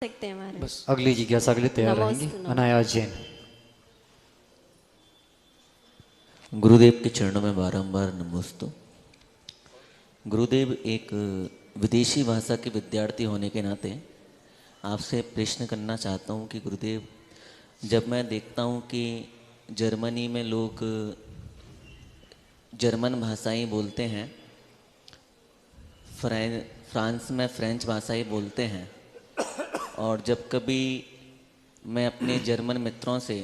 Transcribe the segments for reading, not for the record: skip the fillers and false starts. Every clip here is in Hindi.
सकते हैं हमारे। बस अगली जिज्ञासा के लिए तैयार रहेंगे। अनायास जैन। गुरुदेव के चरणों में बारंबार नमोस्तु। गुरुदेव, एक विदेशी भाषा के विद्यार्थी होने के नाते आपसे प्रश्न करना चाहता हूँ कि गुरुदेव, जब मैं देखता हूँ कि जर्मनी में लोग जर्मन भाषाएं बोलते हैं, फ्रांस में फ्रेंच भाषाएं बोलते हैं, और जब कभी मैं अपने जर्मन मित्रों से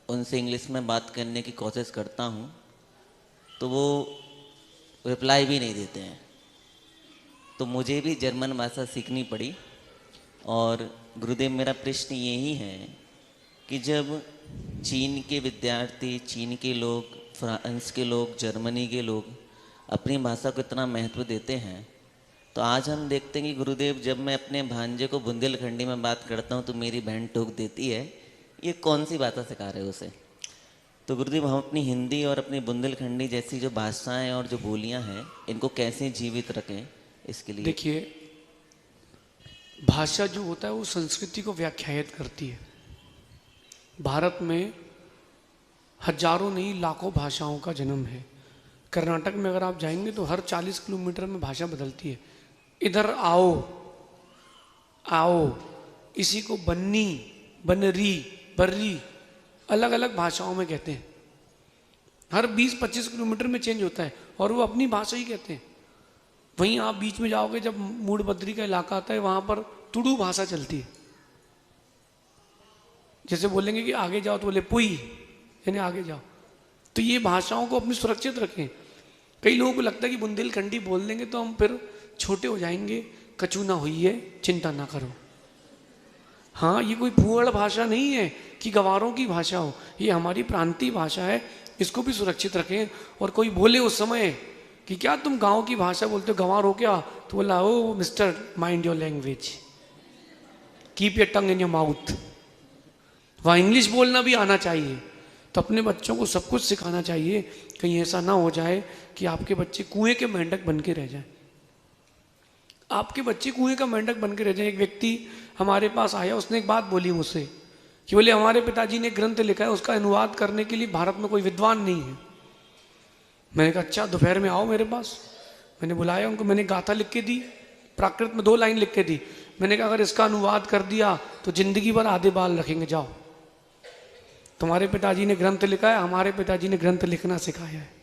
उनसे इंग्लिश में बात करने की कोशिश करता हूँ तो वो रिप्लाई भी नहीं देते हैं। तो मुझे भी जर्मन भाषा सीखनी पड़ी। और गुरुदेव, मेरा प्रश्न यही है कि जब चीन के विद्यार्थी, चीन के लोग, फ्रांस के लोग, जर्मनी के लोग अपनी भाषा को इतना महत्व देते हैं, तो आज हम देखते हैं कि गुरुदेव, जब मैं अपने भांजे को बुंदेलखंडी में बात करता हूँ तो मेरी बहन टोक देती है। ये कौन सी भाषा सिखा रहे हो उसे? तो गुरुदेव, हम अपनी हिंदी और अपनी बुंदेलखंडी जैसी जो भाषाएं और जो बोलियां हैं, इनको कैसे जीवित रखें, इसके लिए। देखिए, भाषा जो होता है वो संस्कृति को व्याख्यायित करती है। भारत में हजारों नहीं लाखों भाषाओं का जन्म है। कर्नाटक में अगर आप जाएंगे तो हर 40 किलोमीटर में भाषा बदलती है। इधर आओ आओ, इसी को बन्नी, बनरी, बर्री अलग अलग भाषाओं में कहते हैं। हर 20-25 किलोमीटर में चेंज होता है और वो अपनी भाषा ही कहते हैं। वहीं आप बीच में जाओगे, जब मूड बद्री का इलाका आता है, वहां पर तुडू भाषा चलती है। जैसे बोलेंगे कि आगे जाओ तो बोले पुई, यानी आगे जाओ। तो ये भाषाओं को अपनी सुरक्षित रखें। कई लोगों को लगता है कि बुंदेलखंडी बोल देंगे तो हम फिर छोटे हो जाएंगे। कचू ना हुई है, चिंता ना करो। हाँ, ये कोई फूहड़ भाषा नहीं है कि गंवारों की भाषा हो। ये हमारी प्रांतीय भाषा है, इसको भी सुरक्षित रखें। और कोई बोले उस समय कि क्या तुम गांव की भाषा बोलते हो, गंवार हो क्या? तो बोला, oh mister, mind your language, keep your tongue in your mouth. वहाँ इंग्लिश बोलना भी आना चाहिए। तो अपने बच्चों को सब कुछ सिखाना चाहिए। कहीं ऐसा ना हो जाए कि आपके बच्चे कुएं के मेंढक बन के रह जाए। आपके बच्चे कुएं का मेंढक बन के रह जाए। एक व्यक्ति हमारे पास आया, उसने एक बात बोली मुझसे कि बोले, हमारे पिताजी ने ग्रंथ लिखा है, उसका अनुवाद करने के लिए भारत में कोई विद्वान नहीं है। मैंने कहा अच्छा, दोपहर में आओ मेरे पास। मैंने बुलाया उनको, मैंने गाथा लिख के दी, प्राकृत में 2 लाइन लिख के दी। मैंने कहा अगर इसका अनुवाद कर दिया तो जिंदगी भर आधे बाल रखेंगे, जाओ। तुम्हारे पिताजी ने ग्रंथ लिखा है, हमारे पिताजी ने ग्रंथ लिखना सिखाया है।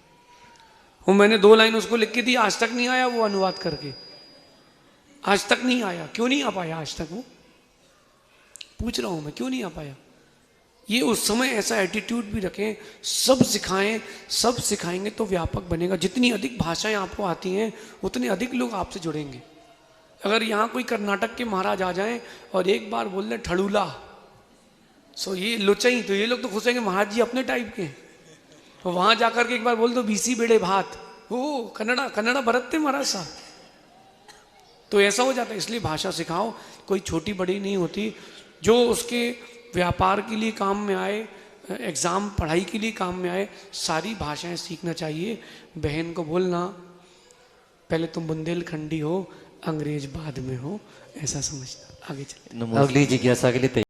वो मैंने 2 लाइन उसको लिख के दी, आज तक नहीं आया वो अनुवाद करके। आज तक नहीं आया। क्यों नहीं आ पाया आज तक? वो पूछ रहा हूं मैं, क्यों नहीं आ पाया? ये उस समय ऐसा एटीट्यूड भी रखें, सब सिखाएं। सब सिखाएंगे तो व्यापक बनेगा। जितनी अधिक भाषाएं आपको आती हैं उतने अधिक लोग आपसे जुड़ेंगे। अगर यहाँ कोई कर्नाटक के महाराज आ जाएं और एक बार बोल दें ठड़ूला, सो ये लुचाई, तो ये लोग तो खुश होंगे, महाराज जी अपने टाइप के। तो वहां जाकर के एक बार बोल दो बीसी बेड़े भात, ओ कन्नड़ा कन्नड़ा भरते महाराज साहब। तो ऐसा हो जाता है। इसलिए भाषा सिखाओ, कोई छोटी बड़ी नहीं होती। जो उसके व्यापार के लिए काम में आए, एग्ज़ाम पढ़ाई के लिए काम में आए, सारी भाषाएं सीखना चाहिए। बहन को बोलना, पहले तुम बुंदेलखंडी हो, अंग्रेज बाद में हो, ऐसा समझना। आगे चले। अगली जिज्ञासा के लिए